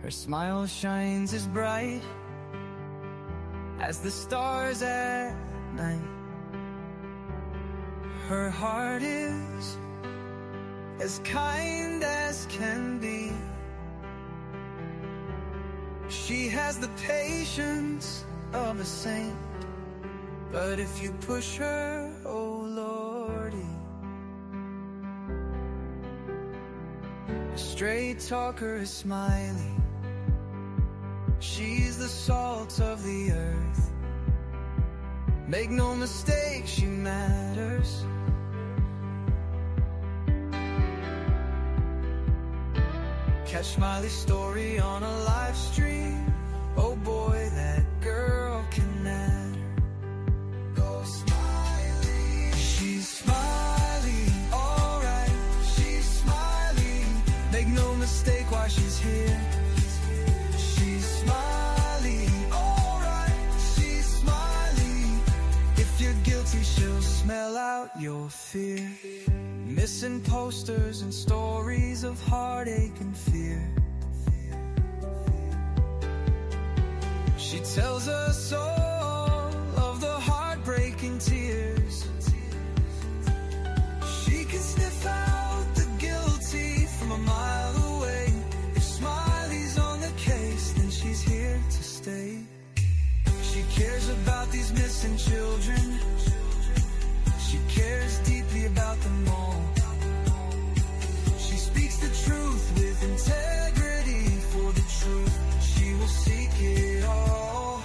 Her smile shines as bright as the stars at night. Her heart is as kind as can be. She has the patience of a saint, but if you push her, oh Lordy. A straight talker is Smiley. She's the salt of the earth. Make no mistake, she matters. Catch Smiley's story on a live stream. Oh boy, that girl can matter. Go Smiley. She's Smiley, alright. She's Smiley. Make no mistake why she's here. She's Smiley, alright. She's Smiley. If you're guilty, she'll smell out your fear. Missing posters and stories of heartache and fear. She tells us all of the heartbreaking tears. She can sniff out the guilty from a mile away. If Smiley's on the case, then she's here to stay. She cares about these missing children. She cares deeply about them all. She speaks the truth with integrity. For the truth, she will seek it all.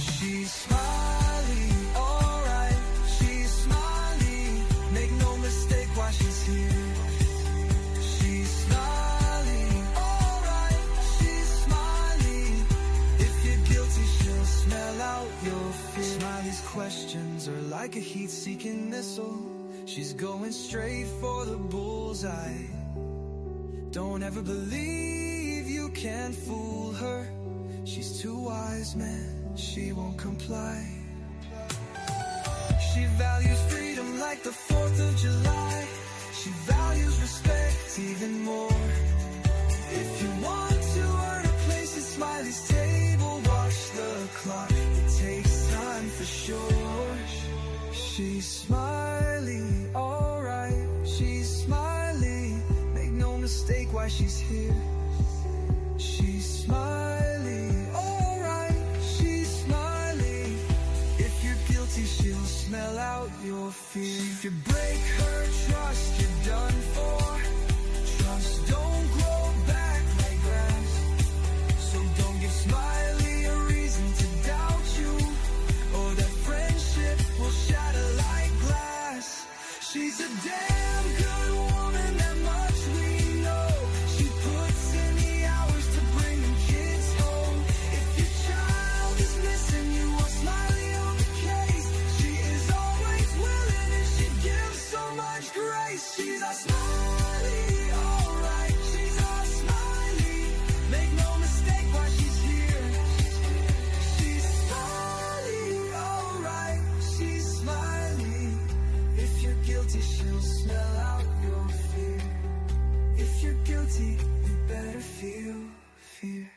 She's Smiley, alright. She's Smiley. Make no mistake why she's here. She's Smiley, alright. She's Smiley. If you're guilty, she'll smell out your fear. Smiley's questions are like a heat-seeking missile. She's going straight for the bullseye. Don't ever believe you can fool her. She's too wise, man, she won't comply. She values freedom like the 4th of July. She values respect even more. If you want to earn a place at Smiley's table, watch the clock, it takes time for sure. She's Smiley, alright. She's Smiley. Make no mistake why she's here. She's Smiley, alright. She's Smiley. If you're guilty, she'll smell out your fear. If you break her trust, you're done for. Trust don't grow back like grass. So don't give Smiley a reason to doubt you, or that friendship will shatter like glass. She's a damn good woman, that much we know. She puts in the hours to bring them kids home. If your child is missing, you want Smiley on the case. She is always willing and she gives so much grace. She's a Smiley, alright. She's a Smiley. Make no mistake why she's here. She's Smiley, alright. She's Smiley. If you're guilty, she'll smell out your fear. If you're guilty, you better feel fear.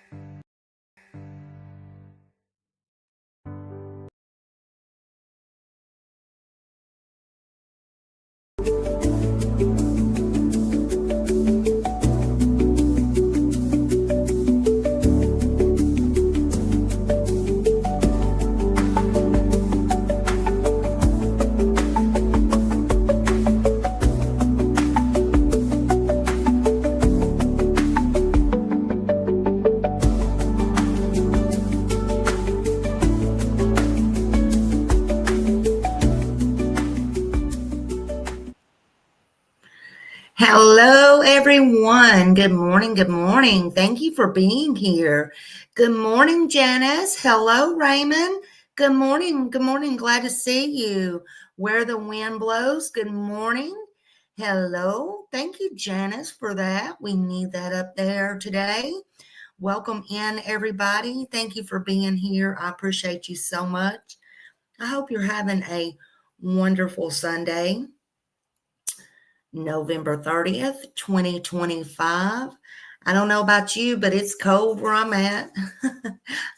Hello, everyone. Good morning. Good morning. Thank you for being here. Good morning, Janice. Hello, Raymond. Good morning. Good morning. Glad to see you. Where the wind blows. Good morning. Hello. Thank you, Janice, for that. We need that up there today. Welcome in, everybody. Thank you for being here. I appreciate you so much. I hope you're having a wonderful Sunday. November 30th, 2025. I don't know about you, but it's cold where I'm at.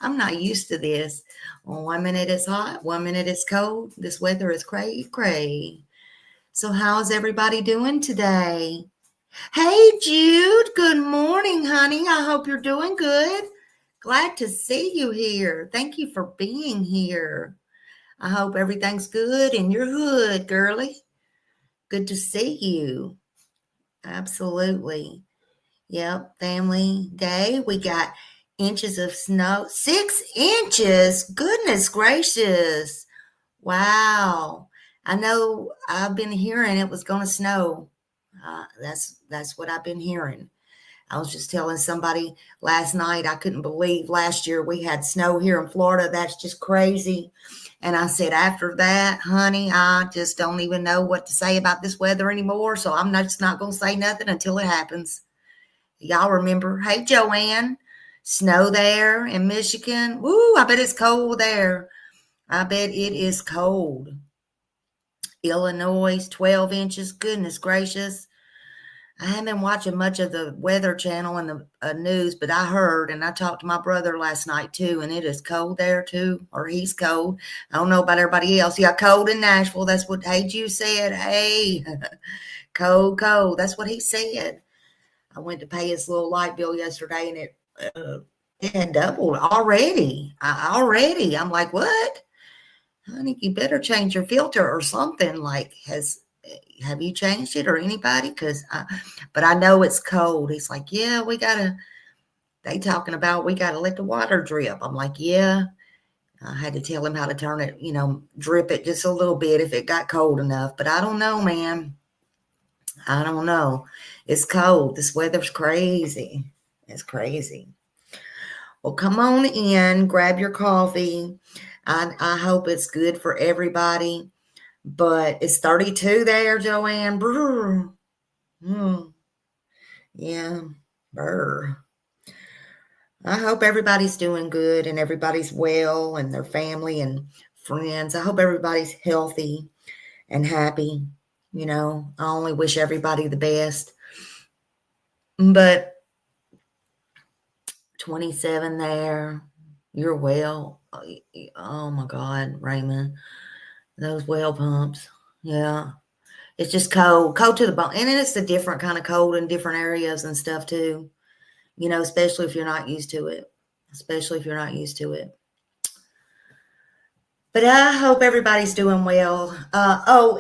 I'm not used to this. Well, 1 minute it's hot, 1 minute it's cold. This weather is cray cray. So how's everybody doing today? Hey Jude, good morning, honey. I hope you're doing good. Glad to see you here. Thank you for being here. I hope everything's good in your hood, girly. Good to see you. Absolutely. Yep, family day. We got inches of snow. 6 inches. Goodness gracious. Wow. I know I've been hearing it was going to snow. That's what I've been hearing. I was just telling somebody last night, I couldn't believe last year we had snow here in Florida. That's just crazy. And I said, after that, honey, I just don't even know what to say about this weather anymore. So I'm just not going to say nothing until it happens. Y'all remember? Hey, Joanne, snow there in Michigan. Woo, I bet it's cold there. I bet it is cold. Illinois, 12 inches. Goodness gracious. I haven't been watching much of the Weather Channel and the news, but I heard, and I talked to my brother last night too, and it is cold there too, or he's cold. I don't know about everybody else. Yeah, cold in Nashville. That's what Hey Jew said. Hey, cold, cold. That's what he said. I went to pay his little light bill yesterday, and it had doubled already. I'm like, what? Honey, you better change your filter or something. Like, have you changed it or anybody? But I know it's cold. He's like, yeah, they talking about we got to let the water drip. I'm like, yeah. I had to tell him how to turn it, drip it just a little bit if it got cold enough. But I don't know, man. I don't know. It's cold. This weather's crazy. It's crazy. Well, come on in, grab your coffee. I hope it's good for everybody. But it's 32 there, Joanne. Brr. Yeah. Brr. I hope everybody's doing good and everybody's well and their family and friends. I hope everybody's healthy and happy. I only wish everybody the best. But 27 there. You're well. Oh my God, Raymond. Those well pumps. Yeah. It's just cold to the bone. And it's a different kind of cold in different areas and stuff too. Especially if you're not used to it. But I hope everybody's doing well.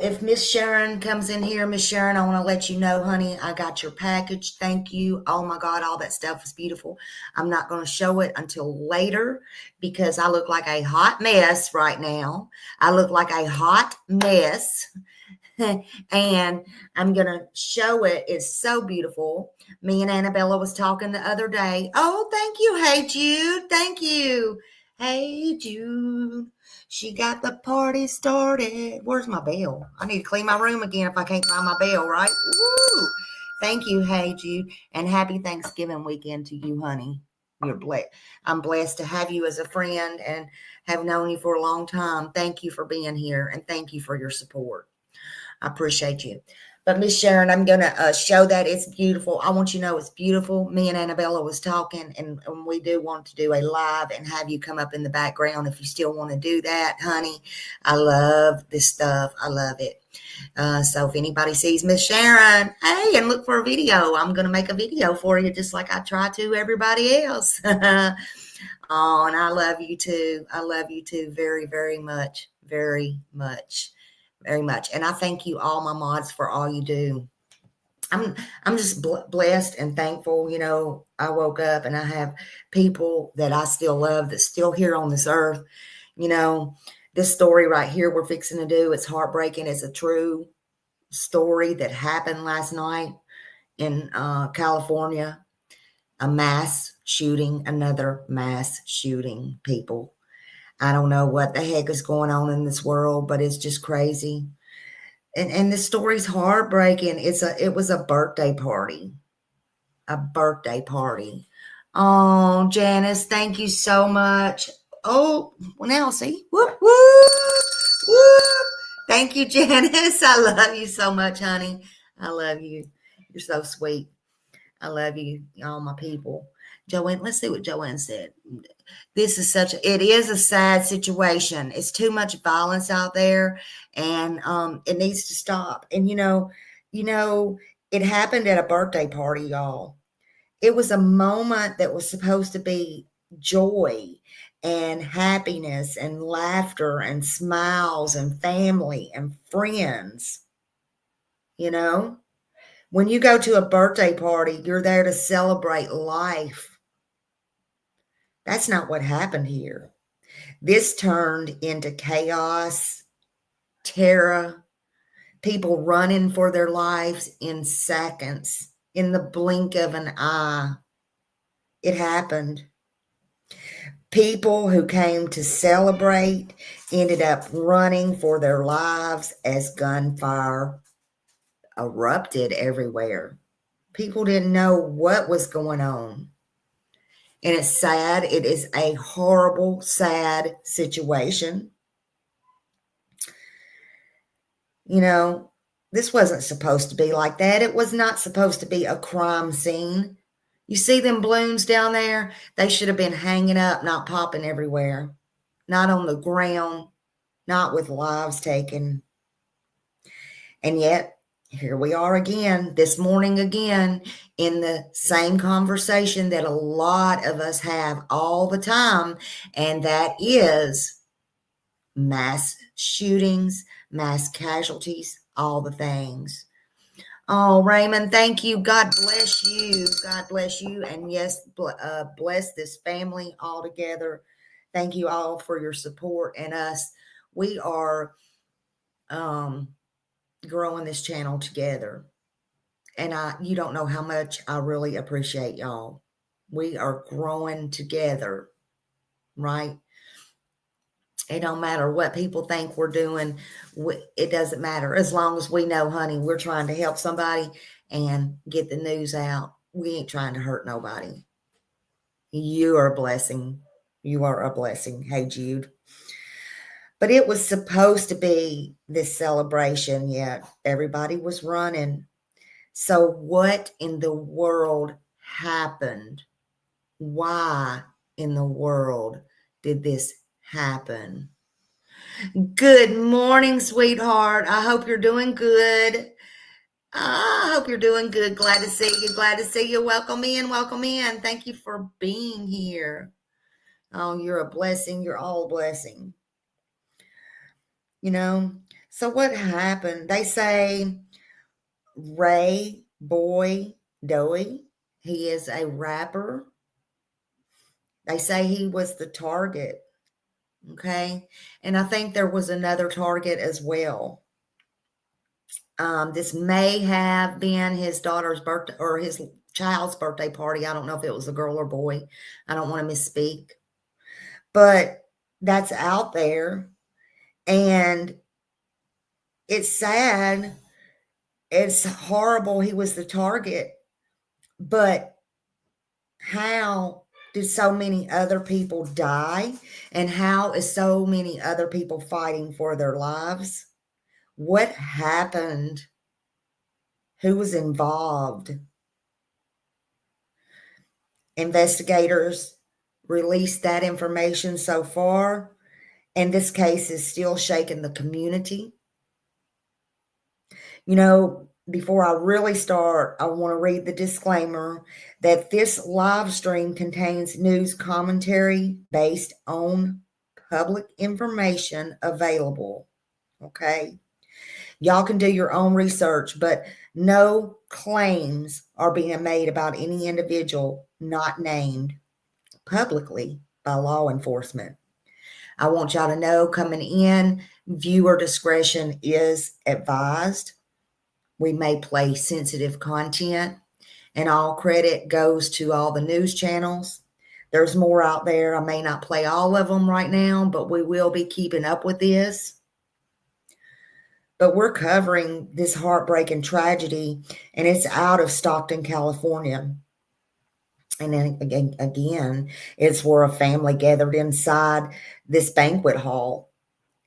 If Miss Sharon comes in here, Miss Sharon, I want to let you know, honey, I got your package. Thank you. Oh my God, all that stuff is beautiful. I'm not going to show it until later because I look like a hot mess right now. I look like a hot mess. And I'm going to show it. It's so beautiful. Me and Annabella was talking the other day. Oh, thank you. Hey, Jude. Thank you. Hey, Jude. She got the party started. Where's my bell? I need to clean my room again if I can't find my bell, right? Woo! Thank you, Hey Jude, and happy Thanksgiving weekend to you, honey. You're blessed. I'm blessed to have you as a friend and have known you for a long time. Thank you for being here, and thank you for your support. I appreciate you. But Miss Sharon, I'm going to show that it's beautiful. I want you to know it's beautiful. Me and Annabella was talking, and we do want to do a live and have you come up in the background if you still want to do that, honey. I love this stuff. I love it. So if anybody sees Miss Sharon, hey, and look for a video. I'm going to make a video for you just like I try to everybody else. Oh, and I love you too. I love you too very, very much. Very much. Very much. And I thank you all my mods for all you do. I'm just blessed and thankful. I woke up and I have people that I still love that's still here on this earth. This story right here we're fixing to do, it's heartbreaking. It's a true story that happened last night in California. A mass shooting, another mass shooting, people. I don't know what the heck is going on in this world, but it's just crazy. And the story's heartbreaking. It was a birthday party. A birthday party. Oh, Janice, thank you so much. Oh, well, now see. Whoop, whoop, whoop. Thank you, Janice. I love you so much, honey. I love you. You're so sweet. I love you, all my people. Joanne, let's see what Joanne said. It is a sad situation. It's too much violence out there, and it needs to stop. And it happened at a birthday party, y'all. It was a moment that was supposed to be joy and happiness and laughter and smiles and family and friends. When you go to a birthday party, you're there to celebrate life. That's not what happened here. This turned into chaos, terror, people running for their lives in seconds, in the blink of an eye. It happened. People who came to celebrate ended up running for their lives as gunfire erupted everywhere. People didn't know what was going on. And it's sad. It is a horrible, sad situation. This wasn't supposed to be like that. It was not supposed to be a crime scene. You see them balloons down there? They should have been hanging up, not popping everywhere. Not on the ground, not with lives taken. And yet, here we are again, this morning again, in the same conversation that a lot of us have all the time, and that is mass shootings, mass casualties, all the things. Oh, Raymond, thank you. God bless you. God bless you. And yes, bless this family all together. Thank you all for your support and us. We are growing this channel together. And you don't know how much I really appreciate y'all. We are growing together, right? It don't matter what people think we're doing. It doesn't matter. As long as we know, honey, we're trying to help somebody and get the news out. We ain't trying to hurt nobody. You are a blessing. You are a blessing. Hey, Jude. But it was supposed to be this celebration, yet everybody was running. So what in the world happened? Why in the world did this happen? Good morning, sweetheart. I hope you're doing good. I hope you're doing good. Glad to see you. Glad to see you. Welcome in. Welcome in. Thank you for being here. Oh, you're a blessing. You're all a blessing. So what happened? They say Ray Boy Doey, he is a rapper. They say he was the target. Okay. And I think there was another target as well. This may have been his daughter's birthday or his child's birthday party. I don't know if it was a girl or boy. I don't want to misspeak. But that's out there. And it's sad. It's horrible he was the target. But how did so many other people die? And how is so many other people fighting for their lives? What happened? Who was involved? Investigators released that information so far, and this case is still shaking the community. Before I really start, I want to read the disclaimer that this live stream contains news commentary based on public information available. Okay. Y'all can do your own research, but no claims are being made about any individual not named publicly by law enforcement. I want y'all to know coming in, viewer discretion is advised. We may play sensitive content, and all credit goes to all the news channels. There's more out there. I may not play all of them right now, but we will be keeping up with this. But we're covering this heartbreaking tragedy, and it's out of Stockton, California. And then again, it's where a family gathered inside this banquet hall,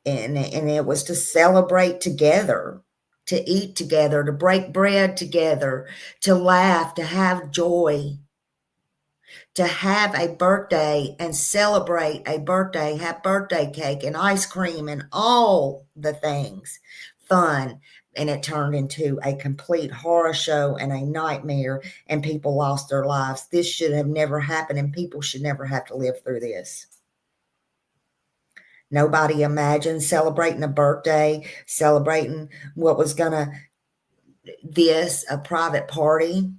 and it was to celebrate together. to eat together, to break bread together, to laugh, to have joy, to have a birthday and celebrate a birthday, have birthday cake and ice cream and all the things, fun. And it turned into a complete horror show and a nightmare, and people lost their lives. This should have never happened, and people should never have to live through this. Nobody imagined celebrating a birthday, celebrating what was a private party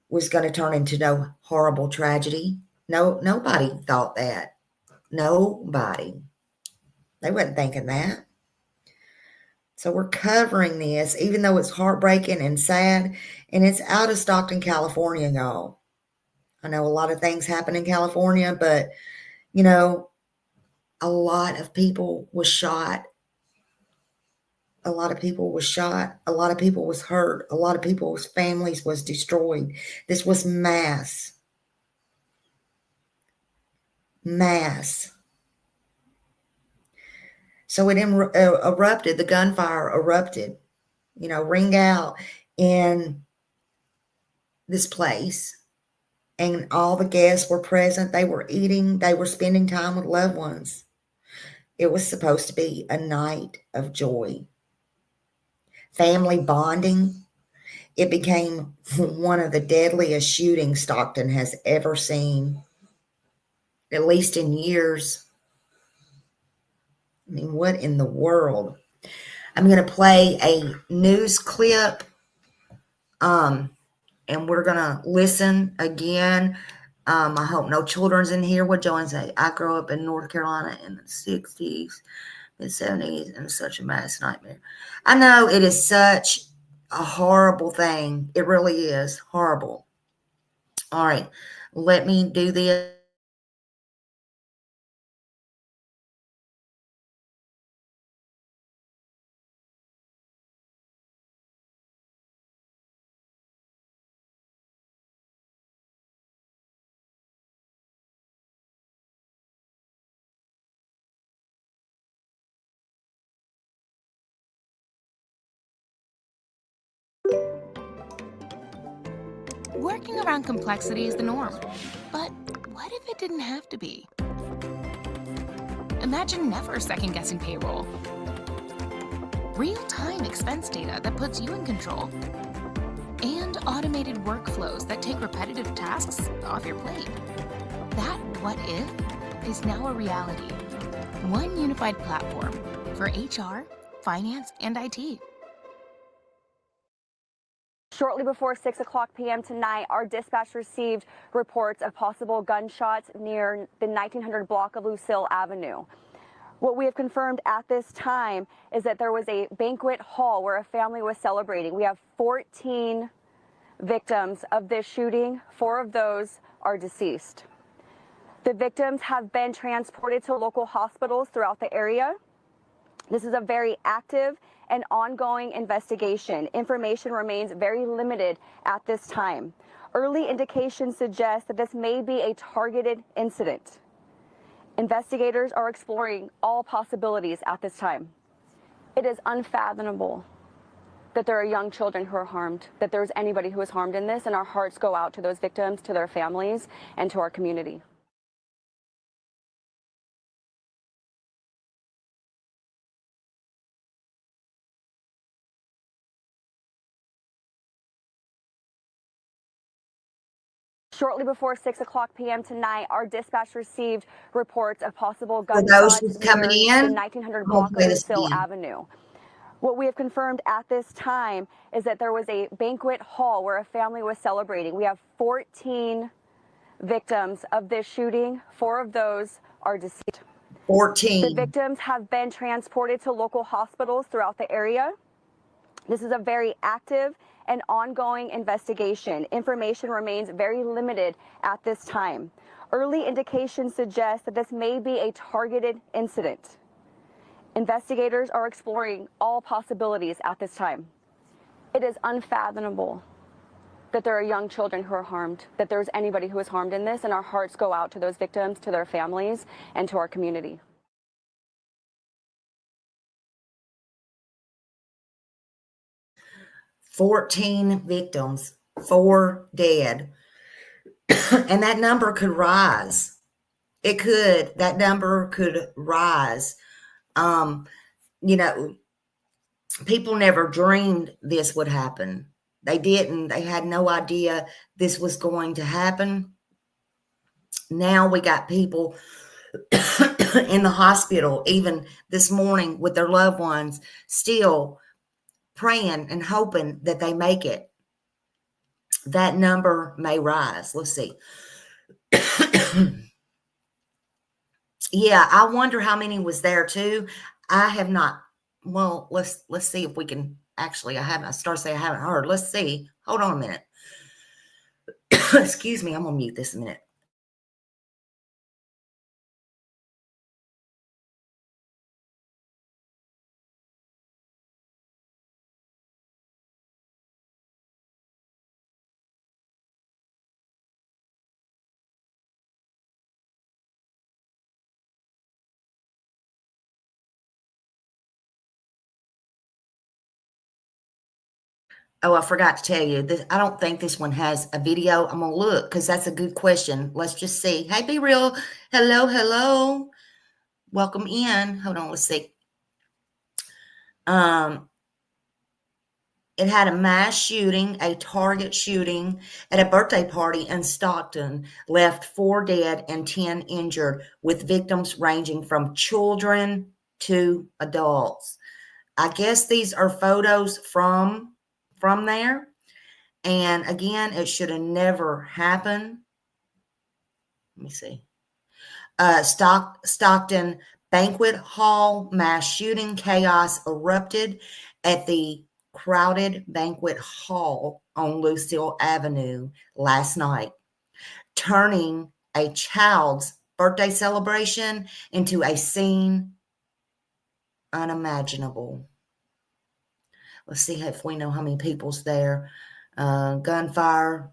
was going to turn into no horrible tragedy. No, nobody thought that. Nobody. They wasn't thinking that. So we're covering this, even though it's heartbreaking and sad, and it's out of Stockton, California, y'all. I know a lot of things happen in California, but, you know, a lot of people was shot. A lot of people was shot. A lot of people was hurt. A lot of people's families was destroyed. This was mass. So it erupted, the gunfire erupted, ring out in this place. And all the guests were present. They were eating. They were spending time with loved ones. It was supposed to be a night of joy. Family bonding. It became one of the deadliest shootings Stockton has ever seen, at least in years. I mean, what in the world? I'm going to play a news clip, and we're going to listen again. I hope no children's in here. What Joanne say? I grew up in North Carolina in the 60s, mid-70s, and it's such a mass nightmare. I know it is such a horrible thing. It really is horrible. All right, let me do this. Working around complexity is the norm, but what if it didn't have to be? Imagine never second-guessing payroll. Real-time expense data that puts you in control. And automated workflows that take repetitive tasks off your plate. That what if is now a reality. One unified platform for HR, finance, and IT. Shortly before 6 o'clock p.m. tonight, our dispatch received reports of possible gunshots near the 1900 block of Lucille Avenue. What we have confirmed at this time is that there was a banquet hall where a family was celebrating. We have 14 victims of this shooting. 4 of those are deceased. The victims have been transported to local hospitals throughout the area. This is a very active and ongoing investigation. Information remains very limited at this time. Early indications suggest that this may be a targeted incident. Investigators are exploring all possibilities at this time. It is unfathomable that there are young children who are harmed, that there's anybody who is harmed in this, and our hearts go out to those victims, to their families, and to our community. Shortly before 6 o'clock p.m. tonight, our dispatch received reports of possible gunshots near the 1900 block of Lucille Avenue. What we have confirmed at this time is that there was a banquet hall where a family was celebrating. We have 14 victims of this shooting. 4 of those are deceased. 14. The victims have been transported to local hospitals throughout the area. This is a very active and ongoing investigation. Information remains very limited at this time. Early indications suggest that this may be a targeted incident. Investigators are exploring all possibilities at this time. It is unfathomable that there are young children who are harmed, that there's anybody who is harmed in this, and our hearts go out to those victims, to their families, and to our community. 14 victims, 4 dead. And that number could rise. That number could rise. You know, people never dreamed this would happen. They didn't. They had no idea this was going to happen. Now we got people in the hospital, even this morning with their loved ones, still praying and hoping that they make it. That number may rise. Let's see. Yeah, I wonder how many was there too. I have not. Well, let's see if we can actually. I haven't heard. Let's see. Hold on a minute. Excuse me. I'm gonna mute this a minute. Oh, I forgot to tell you this. I don't think this one has a video. I'm gonna look because that's a good question. Let's just see. Hey, Be Real. Hello. Welcome in. Hold on. Let's see. It had a mass shooting, a target shooting at a birthday party in Stockton, left 4 dead and 10 injured, with victims ranging from children to adults. I guess these are photos from there. And again, it should have never happened. Let me see. Stockton Banquet Hall mass shooting chaos erupted at the crowded banquet hall on Lucille Avenue last night, turning a child's birthday celebration into a scene unimaginable. Let's see if we know how many people's there. Gunfire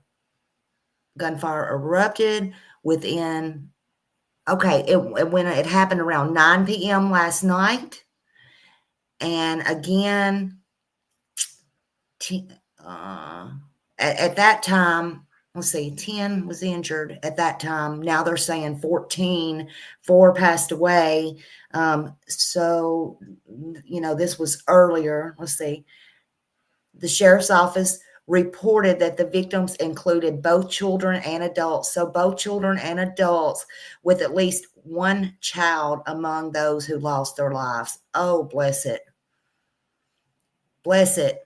erupted within. Okay, it happened around 9 p.m. last night, and again, at that time, let's see, 10 was injured at that time. Now they're saying 14, 4 passed away. So, this was earlier. Let's see. The sheriff's office reported that the victims included both children and adults. So both children and adults, with at least one child among those who lost their lives. Oh, bless it. Bless it.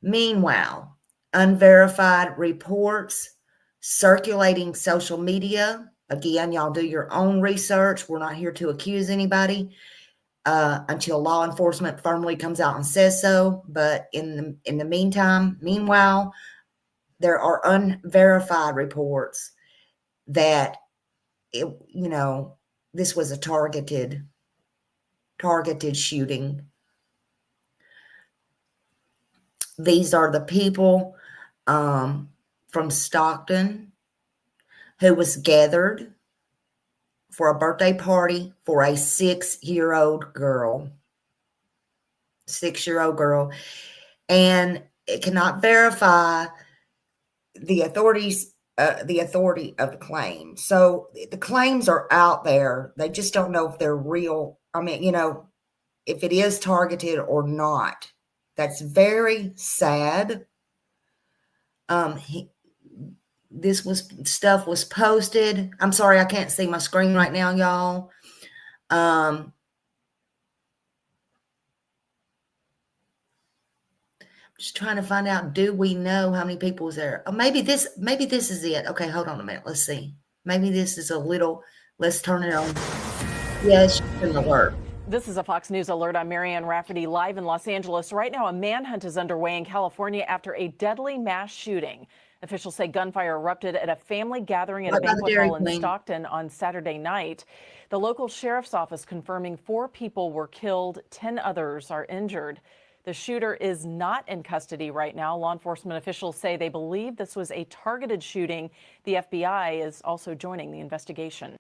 Meanwhile, unverified reports circulating social media. Again, y'all do your own research. We're not here to accuse anybody until law enforcement firmly comes out and says so. But in the meanwhile, there are unverified reports that this was a targeted shooting. These are the people from Stockton who was gathered for a birthday party for a 6-year-old girl. 6-year-old girl. And it cannot verify the authority of the claim. So the claims are out there. They just don't know if they're real. I mean, if it is targeted or not. That's very sad. Stuff was posted. I'm sorry, I can't see my screen right now, y'all. Just trying to find out, do we know how many people was there? Oh, maybe this is it. Okay, hold on a minute. Let's see. Maybe this is a little, let's turn it on. Yes, an alert. This is a Fox News alert. I'm Marianne Rafferty, live in Los Angeles. Right now, a manhunt is underway in California after a deadly mass shooting. Officials say gunfire erupted at a family gathering at a banquet hall in Stockton on Saturday night. The local sheriff's office confirming 4 people were killed, 10 others are injured. The shooter is not in custody right now. Law enforcement officials say they believe this was a targeted shooting. The FBI is also joining the investigation.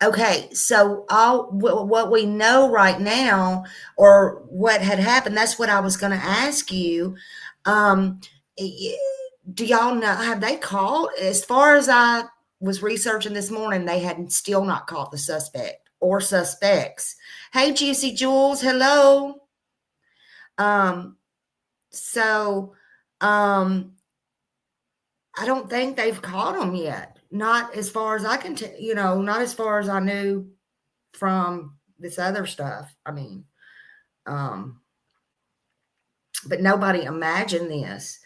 Okay, so what we know right now, or what had happened, that's what I was going to ask you. Um, do y'all know, have they called? As far as I was researching this morning, they had still not caught the suspect or suspects. Hey, Juicy Jules, hello. Um, so, um, I don't think they've caught them yet. Not as far as I can, not as far as I knew from this other stuff. I mean, um, but nobody imagined this,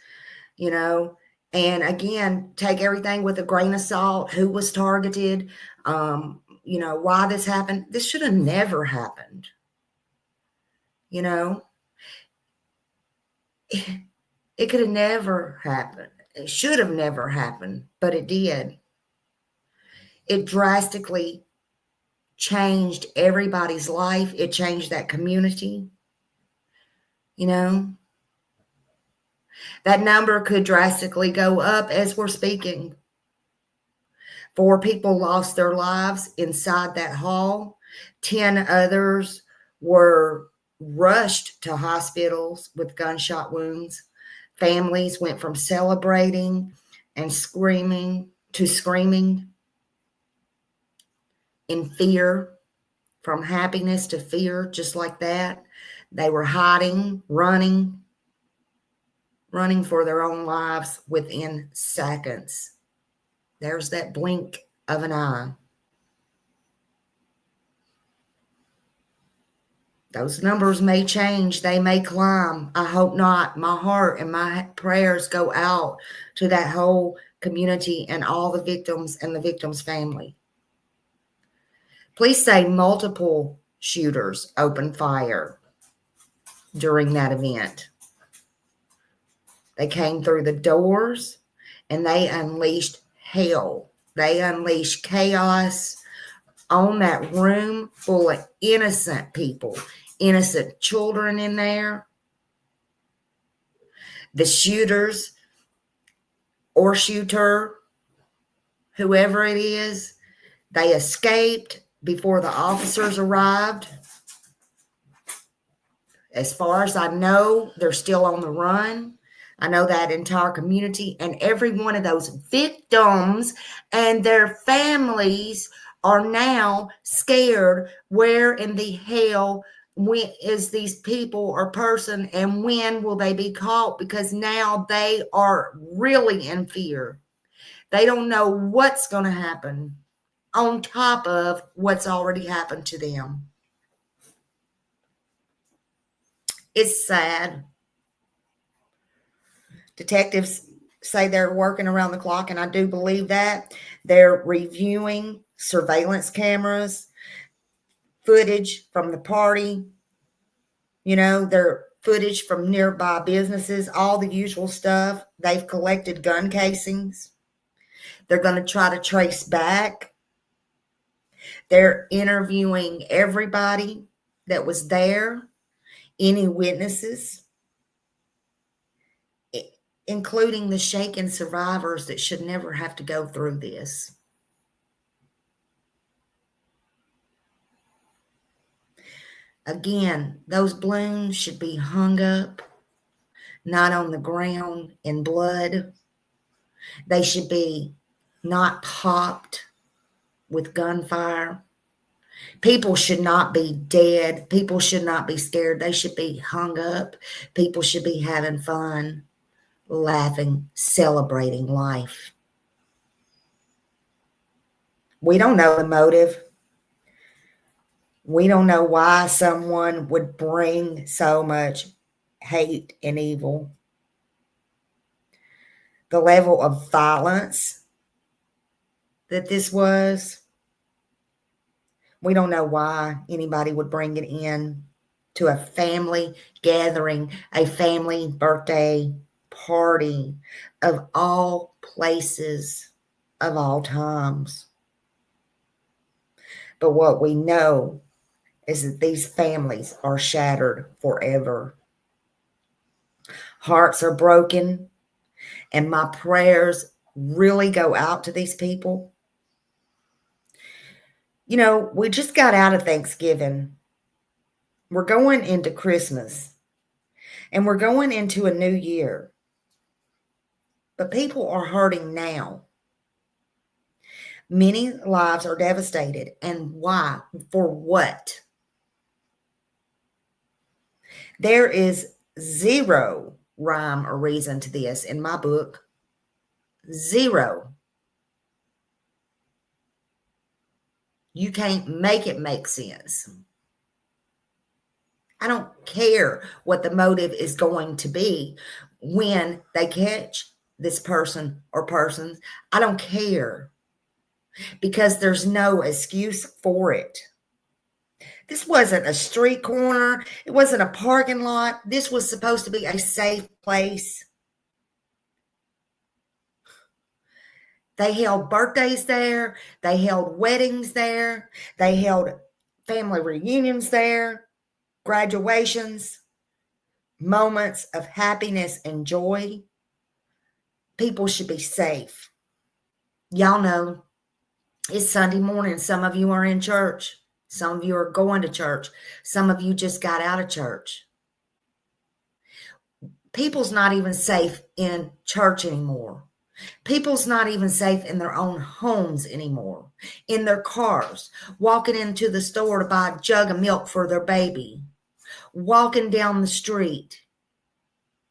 you know. And again, take everything with a grain of salt. Who was targeted? Why this happened? This should have never happened. You know, it could have never happened. It should have never happened, but it did. It drastically changed everybody's life. It changed that community. You know, that number could drastically go up as we're speaking. 4 people lost their lives inside that hall. 10 others were rushed to hospitals with gunshot wounds. Families went from celebrating and screaming to screaming in fear, from happiness to fear, just like that. They were hiding, running for their own lives within seconds. There's that blink of an eye. Those numbers may change. They may climb. I hope not. My heart and my prayers go out to that whole community and all the victims and the victims' family. Police say multiple shooters opened fire during that event. They came through the doors and they unleashed hell. They unleashed chaos on that room full of innocent people, innocent children in there. The shooters or shooter, whoever it is, they escaped before the officers arrived. As far as I know, they're still on the run. I know that entire community and every one of those victims and their families are now scared. Where in the hell is these people or person, and when will they be caught? Because now they are really in fear. They don't know what's going to happen on top of what's already happened to them. It's sad. Detectives say they're working around the clock, and I do believe that. They're reviewing surveillance cameras, footage from the party, their footage from nearby businesses, all the usual stuff. They've collected gun casings. They're going to try to trace back. They're interviewing everybody that was there, any witnesses, including the shaken survivors that should never have to go through this. Again, those balloons should be hung up, not on the ground in blood. They should be not popped with gunfire. People should not be dead. People should not be scared. They should be hung up. People should be having fun, laughing, celebrating life. We don't know the motive. We don't know why someone would bring so much hate and evil. The level of violence that this was, we don't know why anybody would bring it in to a family gathering, a family birthday party of all places, of all times. But what we know is that these families are shattered forever. Hearts are broken, and my prayers really go out to these people. You know, we just got out of Thanksgiving. We're going into Christmas. And we're going into a new year. But people are hurting now. Many lives are devastated. And why? For what? There is zero rhyme or reason to this in my book. Zero. You can't make it make sense. I don't care what the motive is going to be when they catch this person or persons. I don't care, because there's no excuse for it. This wasn't a street corner. It wasn't a parking lot. This was supposed to be a safe place. They held birthdays there. They held weddings there. They held family reunions there, graduations, moments of happiness and joy. People should be safe. Y'all know it's Sunday morning. Some of you are in church. Some of you are going to church. Some of you just got out of church. People's not even safe in church anymore. People's not even safe in their own homes anymore, in their cars, walking into the store to buy a jug of milk for their baby, walking down the street.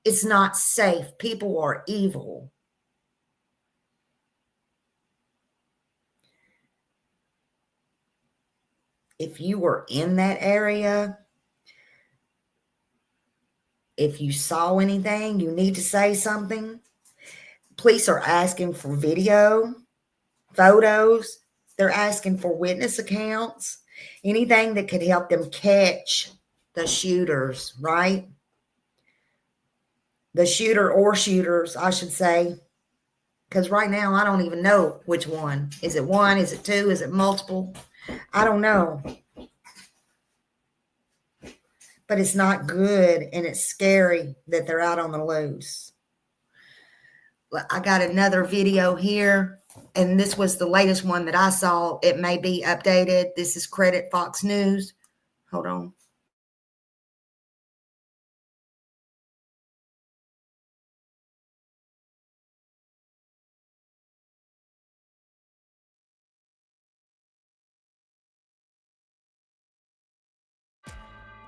It's not safe. People are evil. If you were in that area, if you saw anything, you need to say something. Police are asking for video, photos. They're asking for witness accounts, anything that could help them catch the shooters, right? The shooter or shooters, I should say. Because right now, I don't even know which one. Is it one? Is it two? Is it multiple? I don't know. But it's not good, and it's scary that they're out on the loose. I got another video here, and this was the latest one that I saw. It may be updated. This is Credit Fox News. Hold on.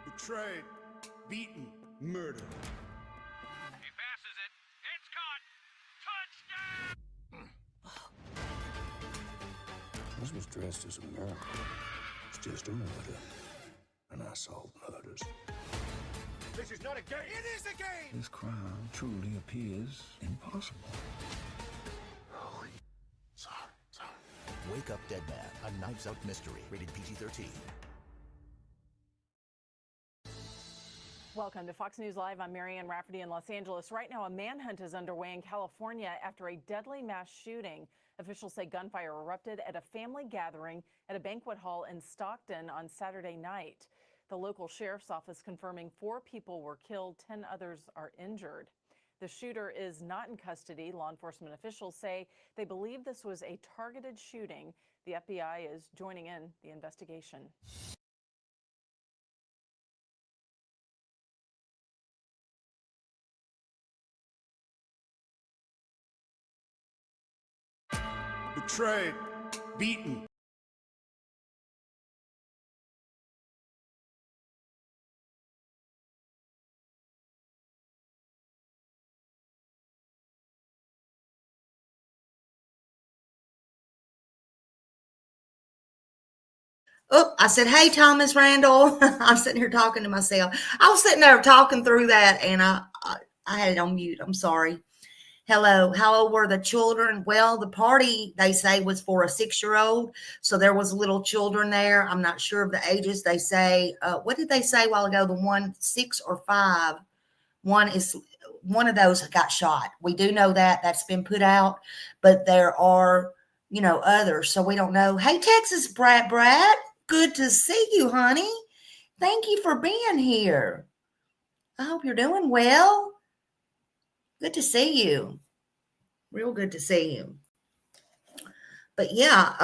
Betrayed, beaten, murdered. He passes it. It's caught. Touchdown! This was dressed as a miracle. It's just a murder. And I solve murders. This is not a game. It is a game. This crime truly appears impossible. Sorry. Wake Up Dead Man, a Knives Out mystery, rated PG-13. Welcome to Fox News Live. I'm Marianne Rafferty in Los Angeles. Right now, a manhunt is underway in California after a deadly mass shooting. Officials say gunfire erupted at a family gathering at a banquet hall in Stockton on Saturday night. The local sheriff's office confirming 4 people were killed, 10 others are injured. The shooter is not in custody. Law enforcement officials say they believe this was a targeted shooting. The FBI is joining in the investigation. Betrayed, beaten. Oh, I said, hey, Thomas Randall. I'm sitting here talking to myself. I was sitting there talking through that, and I had it on mute. I'm sorry. Hello. How old were the children? Well, the party, they say, was for a 6-year-old. So there was little children there. I'm not sure of the ages. They say, what did they say a while ago? The one, 6 or 5. One of those got shot. We do know that. That's been put out. But there are, others. So we don't know. Hey, Texas Brad. Good to see you, honey. Thank you for being here. I hope you're doing well. Good to see you. Real good to see you. but yeah,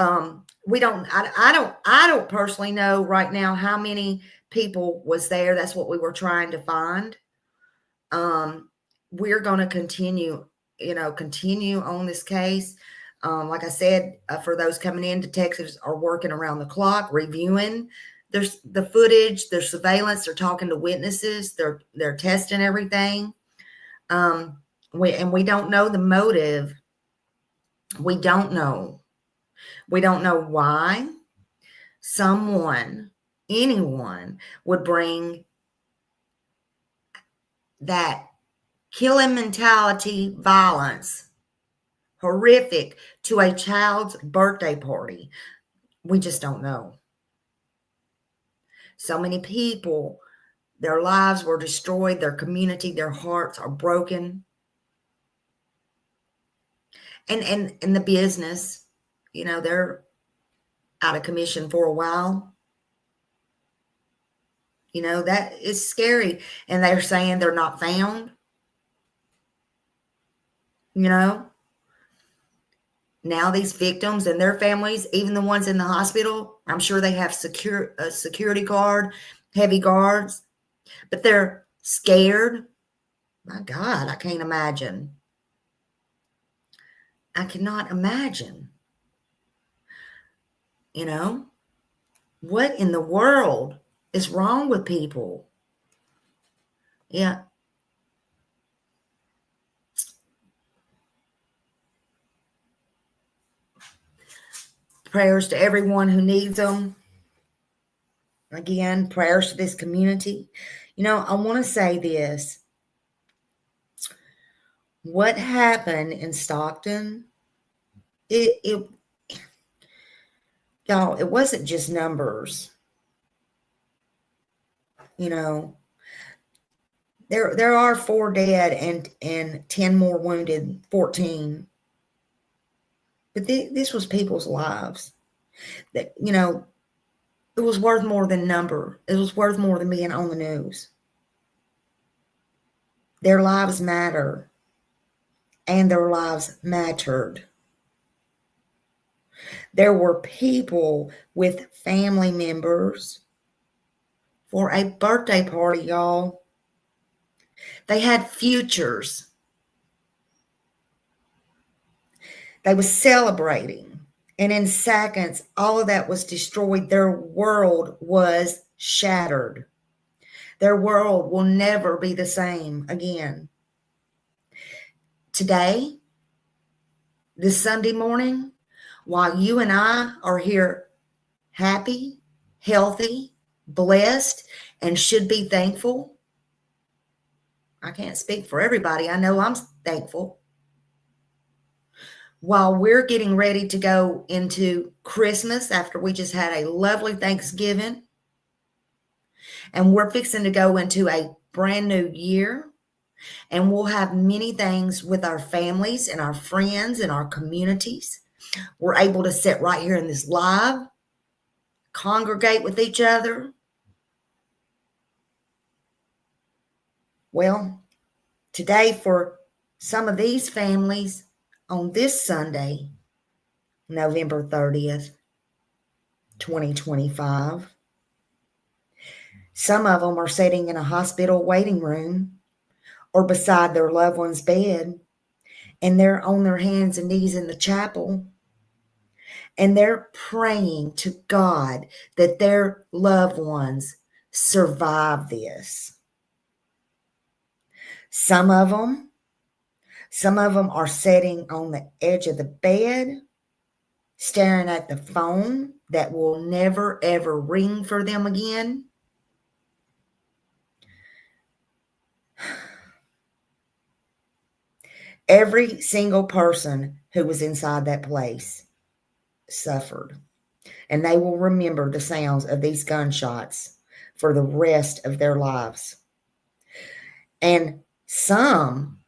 we don't. I don't personally know right now how many people was there. That's what we were trying to find. We're going to continue on this case. Like I said, for those coming in, detectives are working around the clock, reviewing there's the footage, their surveillance. They're talking to witnesses. They're testing everything. We don't know the motive. We don't know. We don't know why anyone would bring that killing mentality, violence, horrific, to a child's birthday party. We just don't know. So many people, their lives were destroyed, their community, their hearts are broken. And the business, they're out of commission for a while. That is scary. And they're saying they're not found. Now these victims and their families, even the ones in the hospital, I'm sure they have a security guard, heavy guards, but they're scared. My God, I can't imagine. I cannot imagine. What in the world is wrong with people? Yeah. Prayers to everyone who needs them. Again, prayers to this community. I want to say this. What happened in Stockton, y'all, it wasn't just numbers. There are 4 dead and 10 more wounded, 14. But this was people's lives. That it was worth more than number. It was worth more than being on the news. Their lives matter, and their lives mattered. There were people with family members for a birthday party, y'all. They had futures. They were celebrating. And in seconds, all of that was destroyed. Their world was shattered. Their world will never be the same again. Today, this Sunday morning, while you and I are here happy, healthy, blessed, and should be thankful, I can't speak for everybody. I know I'm thankful. While we're getting ready to go into Christmas after we just had a lovely Thanksgiving, and we're fixing to go into a brand new year, and we'll have many things with our families and our friends and our communities. We're able to sit right here in this live, congregate with each other. Well, today for some of these families on this Sunday, November 30th, 2025, some of them are sitting in a hospital waiting room or beside their loved one's bed, and they're on their hands and knees in the chapel, and they're praying to God that their loved ones survive this. Some of them are sitting on the edge of the bed, staring at the phone that will never, ever ring for them again. Every single person who was inside that place suffered, and they will remember the sounds of these gunshots for the rest of their lives. And some,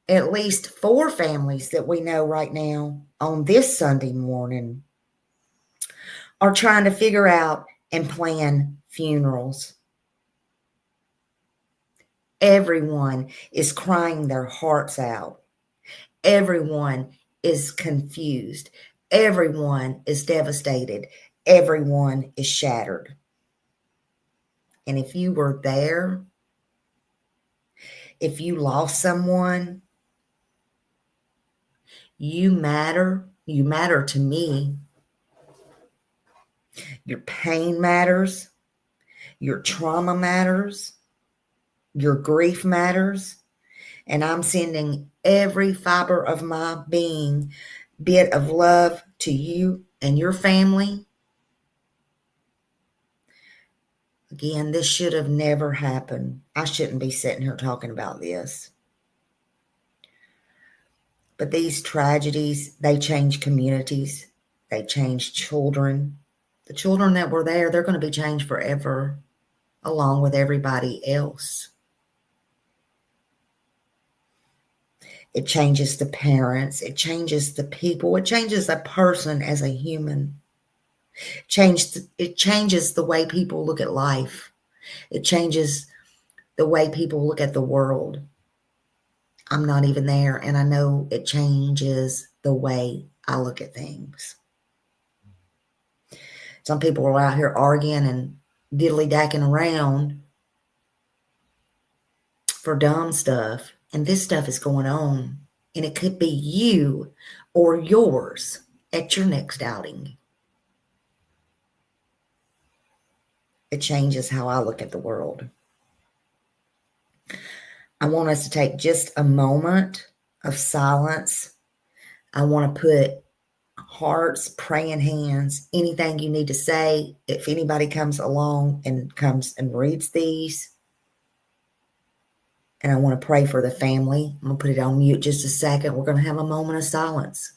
at least 4 families that we know right now on this Sunday morning, are trying to figure out and plan funerals. Everyone is crying their hearts out. Everyone is confused. Everyone is devastated. Everyone is shattered. And if you were there, if you lost someone, you matter. You matter to me. Your pain matters. Your trauma matters. Your grief matters. And I'm sending every fiber of my being, bit of love to you and your family. Again, this should have never happened. I shouldn't be sitting here talking about this. But these tragedies, they change communities. They change children. The children that were there, they're going to be changed forever, along with everybody else. It changes the parents. It changes the people. It changes a person as a human. It changes the way people look at life. It changes the way people look at the world. I'm not even there, and I know it changes the way I look at things. Some people are out here arguing and diddly-dacking around for dumb stuff, and this stuff is going on, and it could be you or yours at your next outing. It changes how I look at the world. I want us to take just a moment of silence. I want to put hearts, praying hands, anything you need to say. If anybody comes along and comes and reads these, and I want to pray for the family. I'm going to put it on mute just a second. We're going to have a moment of silence.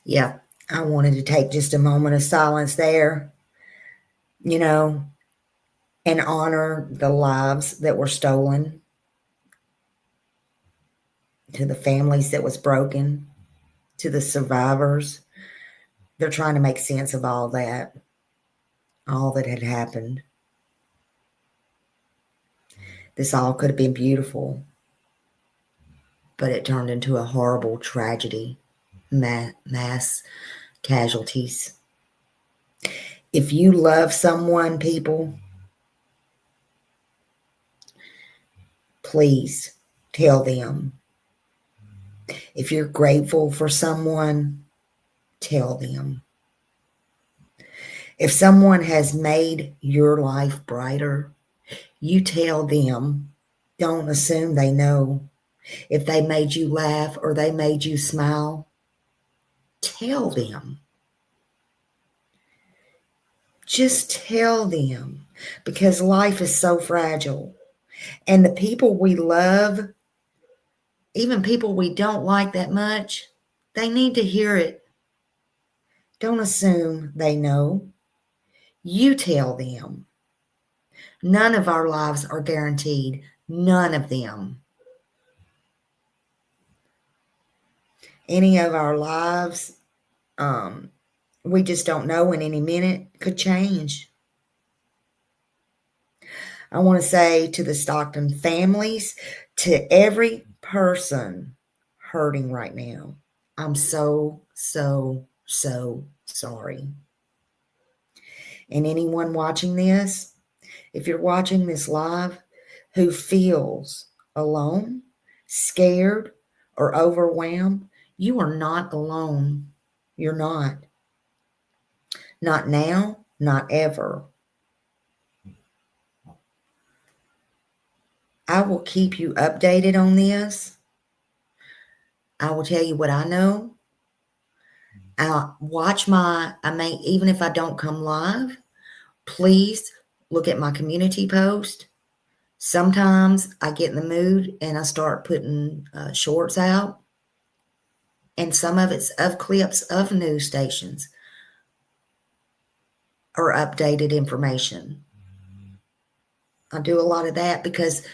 Yeah, I wanted to take just a moment of silence there, and honor the lives that were stolen, to the families that was broken, to the survivors. They're trying to make sense of all that had happened. This all could have been beautiful, but it turned into a horrible tragedy, mass casualties. If you love someone, people, please tell them. If you're grateful for someone, tell them. If someone has made your life brighter, you tell them. Don't assume they know. If they made you laugh or they made you smile, tell them. Just tell them, because life is so fragile. And the people we love, even people we don't like that much, they need to hear it. Don't assume they know. You tell them. None of our lives are guaranteed. None of them. Any of our lives, we just don't know, in any minute could change. I want to say to the Stockton families, to every person hurting right now, I'm so, so, so sorry. And anyone watching this, if you're watching this live, who feels alone, scared, or overwhelmed, you are not alone. You're not. Not now, not ever. I will keep you updated on this. I will tell you what I know. I'll watch even if I don't come live, please look at my community post. Sometimes I get in the mood and I start putting shorts out. And some of it's of clips of news stations or updated information. I do a lot of that because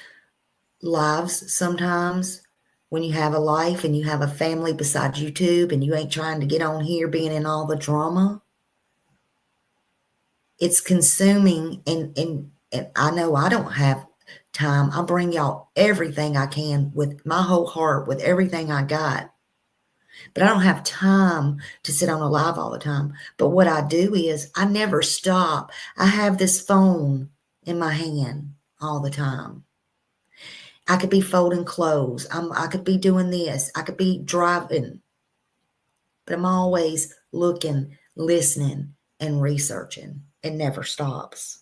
lives sometimes, when you have a life and you have a family besides YouTube and you ain't trying to get on here being in all the drama, it's consuming. And I know I don't have time. I bring y'all everything I can with my whole heart, with everything I got. But I don't have time to sit on a live all the time. But what I do is I never stop. I have this phone in my hand all the time. I could be folding clothes. I could be doing this. I could be driving. But I'm always looking, listening, and researching. It never stops.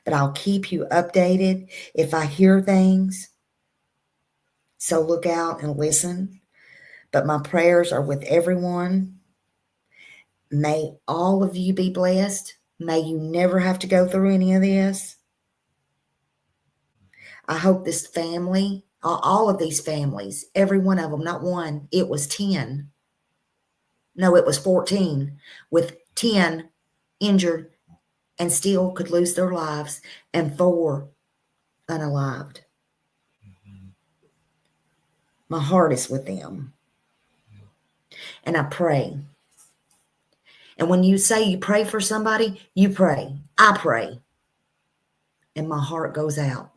But I'll keep you updated if I hear things. So look out and listen. But my prayers are with everyone. May all of you be blessed. May you never have to go through any of this. I hope this family, all of these families, every one of them, not one, it was 10. No, it was 14 with 10 injured and still could lose their lives and 4 unalived. My heart is with them. And I pray. And when you say you pray for somebody, you pray. I pray. And my heart goes out.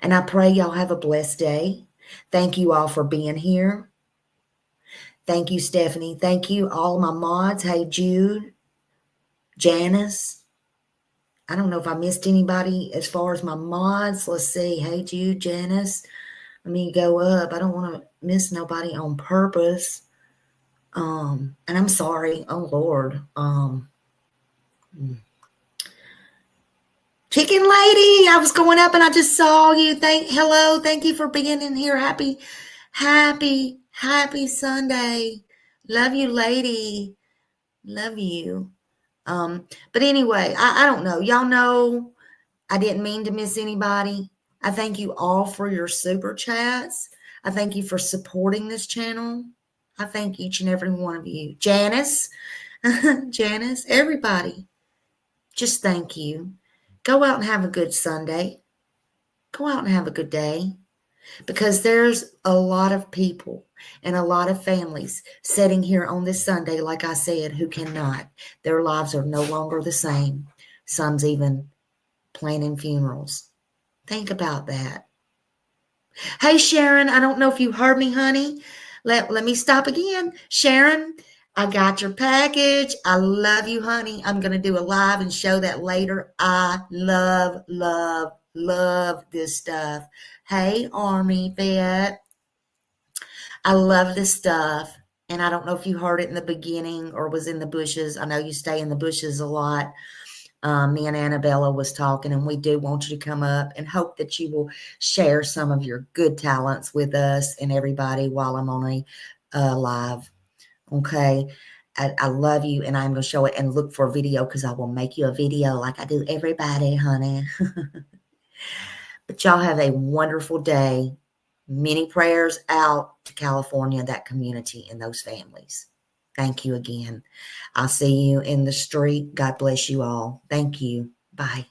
And I pray y'all have a blessed day. Thank you all for being here. Thank you, Stephanie. Thank you, all my mods. Hey, Jude, Janice. I don't know if I missed anybody as far as my mods. Let's see. Hey, Jude, Janice. Let me go up. I don't want to miss nobody on purpose. And I'm sorry. Oh, Lord. Chicken Lady, I was going up and I just saw you. Hello. Thank you for being in here. Happy Sunday. Love you, lady. Love you. But anyway, I don't know. Y'all know I didn't mean to miss anybody. I thank you all for your super chats. I thank you for supporting this channel. I thank each and every one of you. Janice, Janice, everybody. Just thank you. Go out and have a good Sunday. Go out and have a good day. Because there's a lot of people and a lot of families sitting here on this Sunday, like I said, who cannot. Their lives are no longer the same. Some's even planning funerals. Think about that. Hey, Sharon, I don't know if you heard me, honey. Let me stop again. Sharon, I got your package. I love you, honey. I'm going to do a live and show that later. I love this stuff. Hey, Army Vet. I love this stuff. And I don't know if you heard it in the beginning or was in the bushes. I know you stay in the bushes a lot. Me and Annabella was talking, and we do want you to come up and hope that you will share some of your good talents with us and everybody while I'm on a live. Okay. I love you, and I'm going to show it and look for a video because I will make you a video like I do everybody, honey. But y'all have a wonderful day. Many prayers out to California, that community, and those families. Thank you again. I'll see you in the street. God bless you all. Thank you. Bye.